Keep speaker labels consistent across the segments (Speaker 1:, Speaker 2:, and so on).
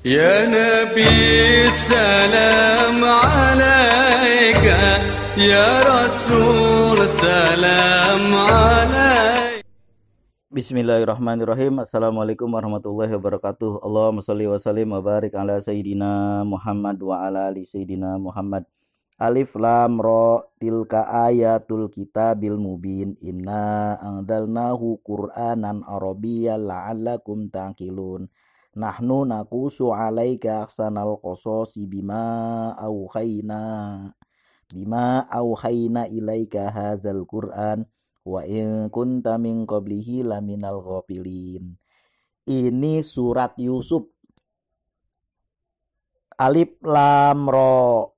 Speaker 1: Ya Nabi salam alaika, Ya Rasul salam alaika.
Speaker 2: Bismillahirrahmanirrahim. Assalamualaikum warahmatullahi wabarakatuh. Allahumma sholli wa sallim wa barik ala sayyidina Muhammad wa ala ali sayyidina Muhammad. Alif lam ra tilka ayatul kitabil mubin. Inna anzalnahu Qur'anan Arabiyyan la'allakum ta'qilun. Nahnu naqusu 'alaika ahsanal qasasi bima auhayna ilaika hadzal Qur'an wa in kunta min qablihi laminal ghafilin. Ini surat Yusuf. Alif lam ra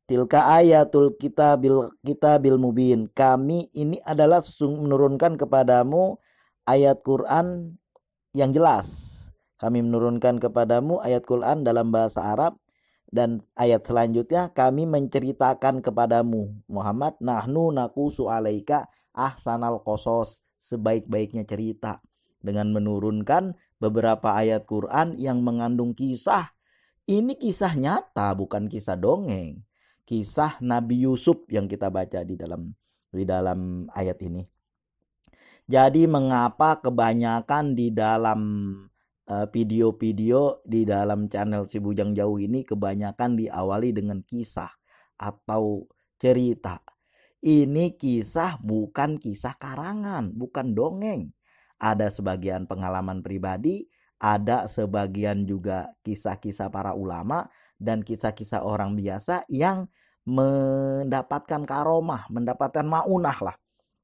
Speaker 2: tilka ayatul kitabil mubin. Kami ini adalah menurunkan kepadamu ayat Quran yang jelas. Kami menurunkan kepadamu ayat Quran dalam bahasa Arab, dan ayat selanjutnya kami menceritakan kepadamu Muhammad, nahnu naqusu alaika ahsanal qasas, sebaik-baiknya cerita, dengan menurunkan beberapa ayat Quran yang mengandung kisah. Ini kisah nyata, bukan kisah dongeng. Kisah Nabi Yusuf yang kita baca di dalam ayat ini. Jadi mengapa kebanyakan di dalam video-video di dalam channel Si Bujang Jauh ini kebanyakan diawali dengan kisah atau cerita. Ini kisah, bukan kisah karangan, bukan dongeng. Ada sebagian pengalaman pribadi, ada sebagian juga kisah-kisah para ulama dan kisah-kisah orang biasa yang mendapatkan karomah, mendapatkan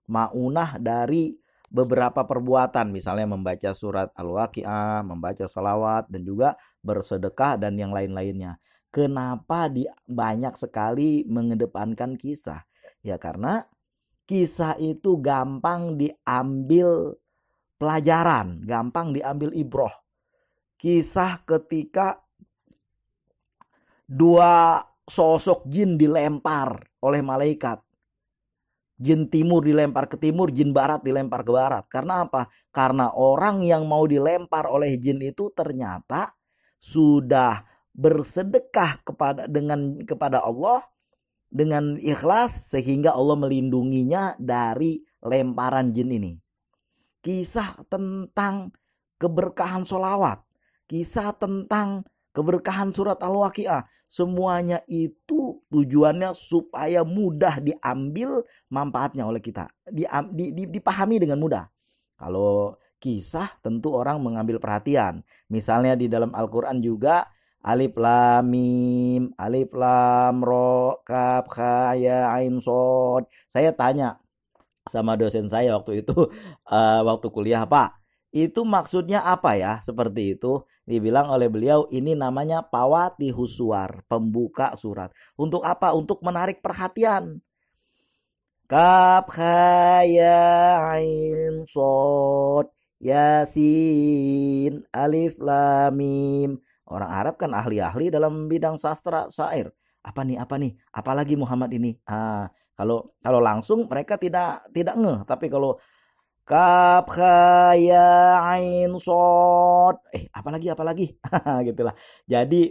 Speaker 2: maunah dari beberapa perbuatan, misalnya membaca surat Al-Waqiah, membaca salawat, dan juga bersedekah dan yang lain-lainnya. Kenapa banyak sekali mengedepankan kisah? Ya karena kisah itu gampang diambil pelajaran, gampang diambil ibroh. Kisah ketika dua sosok jin dilempar oleh malaikat. Jin timur dilempar ke timur, jin barat dilempar ke barat. Karena apa? Karena orang yang mau dilempar oleh jin itu ternyata sudah bersedekah kepada Allah dengan ikhlas, sehingga Allah melindunginya dari lemparan jin ini. Kisah tentang keberkahan sholawat, kisah tentang keberkahan surat Al-Waqiah, semuanya itu tujuannya supaya mudah diambil manfaatnya oleh kita, dipahami dengan mudah. Kalau kisah tentu orang mengambil perhatian. Misalnya di dalam Al-Quran juga alif lam mim, alif lam ra, kaf kha ya ain shad. Saya tanya sama dosen saya waktu itu, waktu kuliah, Pak, itu maksudnya apa ya? Seperti itu. Dibilang oleh beliau, ini namanya pawatihus suwar, pembuka surat. Untuk apa? Untuk menarik perhatian. Kaf kha ya ain shad, yasin, alif lam mim. Orang Arab kan ahli-ahli dalam bidang sastra syair. Apa nih? Apalagi Muhammad ini? Kalau langsung mereka tidak ngeh, tapi kalau kaf kha ya ain shad, apalagi gitulah. Jadi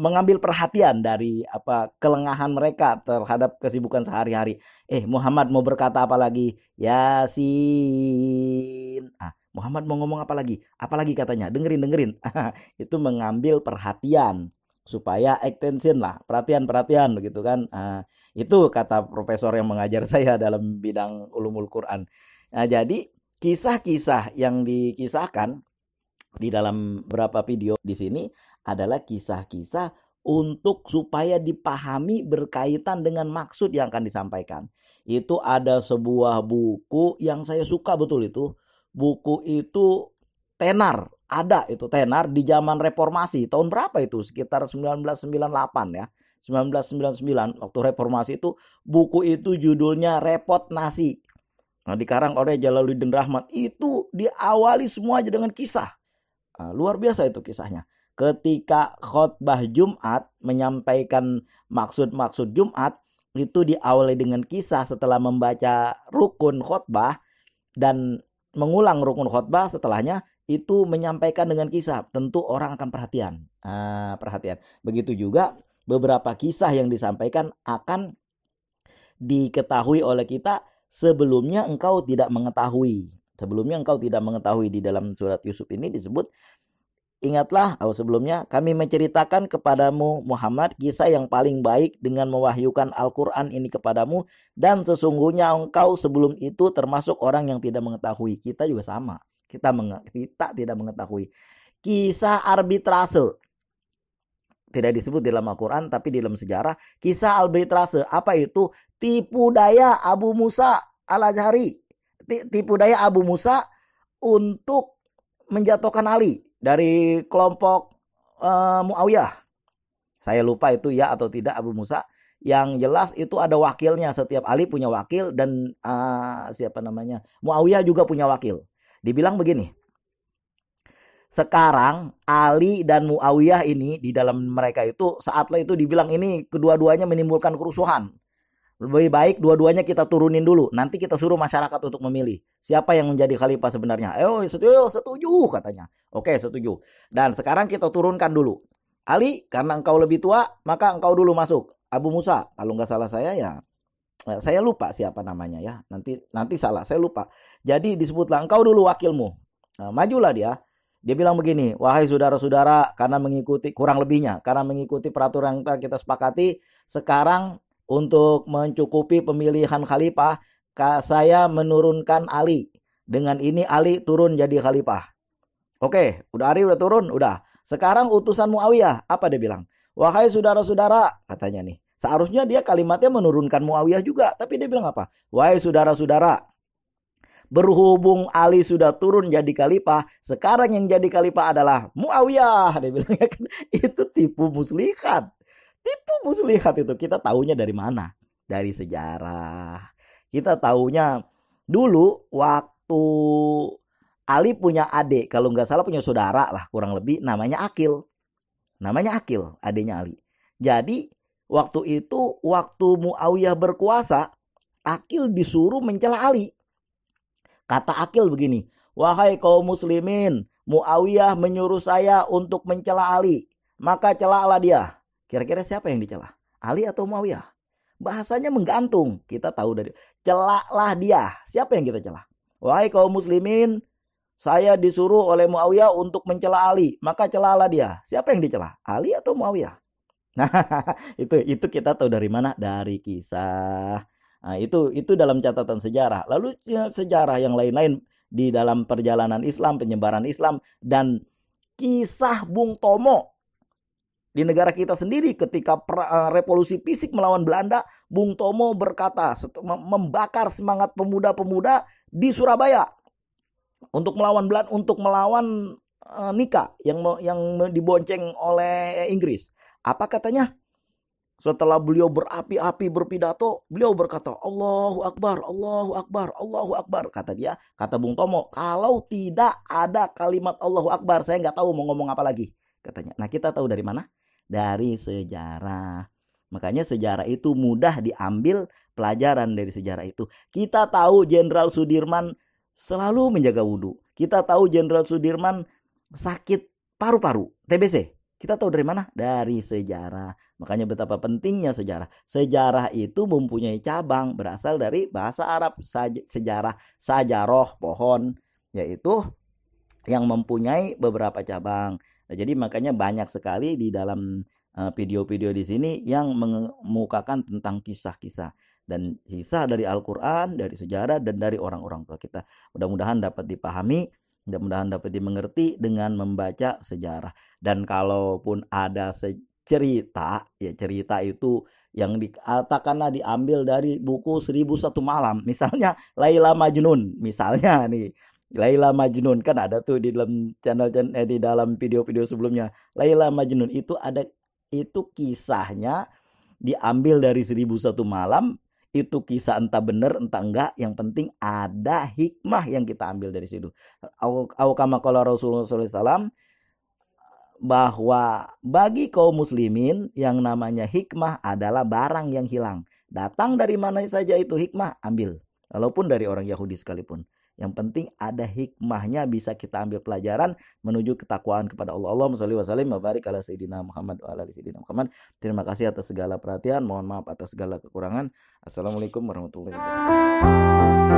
Speaker 2: mengambil perhatian dari kelengahan mereka terhadap kesibukan sehari-hari. Muhammad mau berkata apa lagi? Yasin. Muhammad mau ngomong apa lagi katanya? Dengerin. Itu mengambil perhatian supaya attention lah, perhatian begitu kan. Itu kata profesor yang mengajar saya dalam bidang ulumul Quran. Nah, jadi kisah-kisah yang dikisahkan di dalam beberapa video di sini adalah kisah-kisah untuk supaya dipahami berkaitan dengan maksud yang akan disampaikan. Itu ada sebuah buku yang saya suka betul itu. Buku itu tenar, ada itu tenar di zaman reformasi. Tahun berapa itu? Sekitar 1998 ya. 1999 waktu reformasi itu, buku itu judulnya Repot Nasi. Dikarang oleh Jalaluddin Rahmat. Itu diawali semua aja dengan kisah. Luar biasa itu kisahnya. Ketika khotbah Jumat menyampaikan maksud-maksud Jumat, itu diawali dengan kisah setelah membaca rukun khotbah dan mengulang rukun khotbah. Setelahnya itu menyampaikan dengan kisah, tentu orang akan perhatian. Perhatian. Begitu juga beberapa kisah yang disampaikan akan diketahui oleh kita sebelumnya engkau tidak mengetahui. Sebelumnya engkau tidak mengetahui. Di dalam surat Yusuf ini disebut, ingatlah, sebelumnya kami menceritakan kepadamu Muhammad kisah yang paling baik dengan mewahyukan Al-Quran ini kepadamu, dan sesungguhnya engkau sebelum itu termasuk orang yang tidak mengetahui. Kita juga sama. Kita tidak mengetahui. Kisah arbitrase. Tidak disebut dalam Al-Quran, tapi di dalam sejarah. Kisah arbitrase. Apa itu? Tipu daya Abu Musa Al-Asy'ari. Tipu daya Abu Musa untuk menjatuhkan Ali dari kelompok Muawiyah. Saya lupa itu ya atau tidak Abu Musa. Yang jelas itu ada wakilnya. Setiap Ali punya wakil, dan Muawiyah juga punya wakil. Dibilang begini, sekarang Ali dan Muawiyah ini di dalam mereka itu saatlah itu dibilang ini kedua-duanya menimbulkan kerusuhan. Lebih baik dua-duanya kita turunin dulu. Nanti kita suruh masyarakat untuk memilih siapa yang menjadi khalifah sebenarnya. Setuju katanya. Oke, setuju. Dan sekarang kita turunkan dulu. Ali, karena engkau lebih tua, maka engkau dulu masuk. Abu Musa, kalau nggak salah saya ya, saya lupa siapa namanya ya. Nanti salah, saya lupa. Jadi disebutlah engkau dulu wakilmu. Majulah dia. Dia bilang begini, wahai saudara-saudara, karena mengikuti kurang lebihnya, karena mengikuti peraturan yang kita sepakati, sekarang untuk mencukupi pemilihan khalifah, saya menurunkan Ali. Dengan ini Ali turun jadi khalifah. Oke, udah Ali udah turun, udah. Sekarang utusan Muawiyah, apa dia bilang? Wahai saudara-saudara, katanya nih. Seharusnya dia kalimatnya menurunkan Muawiyah juga, tapi dia bilang apa? Wahai saudara-saudara, berhubung Ali sudah turun jadi khalifah, sekarang yang jadi khalifah adalah Muawiyah. Dia bilang kan, itu tipu muslihat. Tipu muslihat itu kita taunya dari mana? Dari sejarah. Kita taunya dulu waktu Ali punya adik, kalau nggak salah punya saudara lah kurang lebih, namanya Akil. Namanya Akil, adiknya Ali. Jadi waktu itu, waktu Muawiyah berkuasa, Akil disuruh mencela Ali. Kata Akil begini, wahai kaum muslimin, Muawiyah menyuruh saya untuk mencela Ali, maka celaklah dia. Kira-kira siapa yang dicela? Ali atau Muawiyah? Bahasanya menggantung. Kita tahu dari celaklah dia. Siapa yang kita celah? Wahai kaum muslimin, saya disuruh oleh Muawiyah untuk mencela Ali, maka celaklah dia. Siapa yang dicela? Ali atau Muawiyah? Nah, itu kita tahu dari mana? Dari kisah. Nah, itu dalam catatan sejarah. Lalu sejarah yang lain-lain di dalam perjalanan Islam, penyebaran Islam, dan kisah Bung Tomo di negara kita sendiri ketika revolusi fisik melawan Belanda. Bung Tomo berkata, membakar semangat pemuda-pemuda di Surabaya untuk melawan Belanda, untuk melawan Nika yang dibonceng oleh Inggris. Apa katanya? Setelah beliau berapi-api berpidato, beliau berkata, Allahu Akbar, Allahu Akbar, Allahu Akbar. Kata dia, kata Bung Tomo, kalau tidak ada kalimat Allahu Akbar, saya nggak tahu mau ngomong apa lagi. Katanya. Nah, kita tahu dari mana? Dari sejarah. Makanya sejarah itu mudah diambil pelajaran dari sejarah itu. Kita tahu Jenderal Sudirman selalu menjaga wudhu. Kita tahu Jenderal Sudirman sakit paru-paru, TBC. Kita tahu dari mana? Dari sejarah. Makanya betapa pentingnya sejarah. Sejarah itu mempunyai cabang berasal dari bahasa Arab. Sejarah, sajaroh, pohon, yaitu yang mempunyai beberapa cabang. Nah, jadi makanya banyak sekali di dalam video-video di sini yang mengemukakan tentang kisah-kisah. Dan kisah dari Al-Quran, dari sejarah, dan dari orang-orang tua kita. Mudah-mudahan dapat dipahami, mudah-mudahan dapat dimengerti dengan membaca sejarah. Dan kalaupun ada cerita, ya cerita itu yang dikatakanlah diambil dari buku 1001 Malam. Misalnya Laila Majnun, misalnya nih. Laila Majnun kan ada tuh di dalam channel di dalam video-video sebelumnya. Laila Majnun itu ada, itu kisahnya diambil dari 1001 Malam. Itu kisah entah benar entah enggak, yang penting ada hikmah yang kita ambil dari situ. Kama qala Rasulullah SAW, bahwa bagi kaum muslimin yang namanya hikmah adalah barang yang hilang. Datang dari mana saja itu hikmah, ambil. Walaupun dari orang Yahudi sekalipun. Yang penting ada hikmahnya, bisa kita ambil pelajaran menuju ketakwaan kepada Allah. Allahumma sholli wa sallim wa barik ala sayyidina Muhammad wa ala ali sayyidina Muhammad. Terima kasih atas segala perhatian, mohon maaf atas segala kekurangan. Assalamualaikum warahmatullahi wabarakatuh.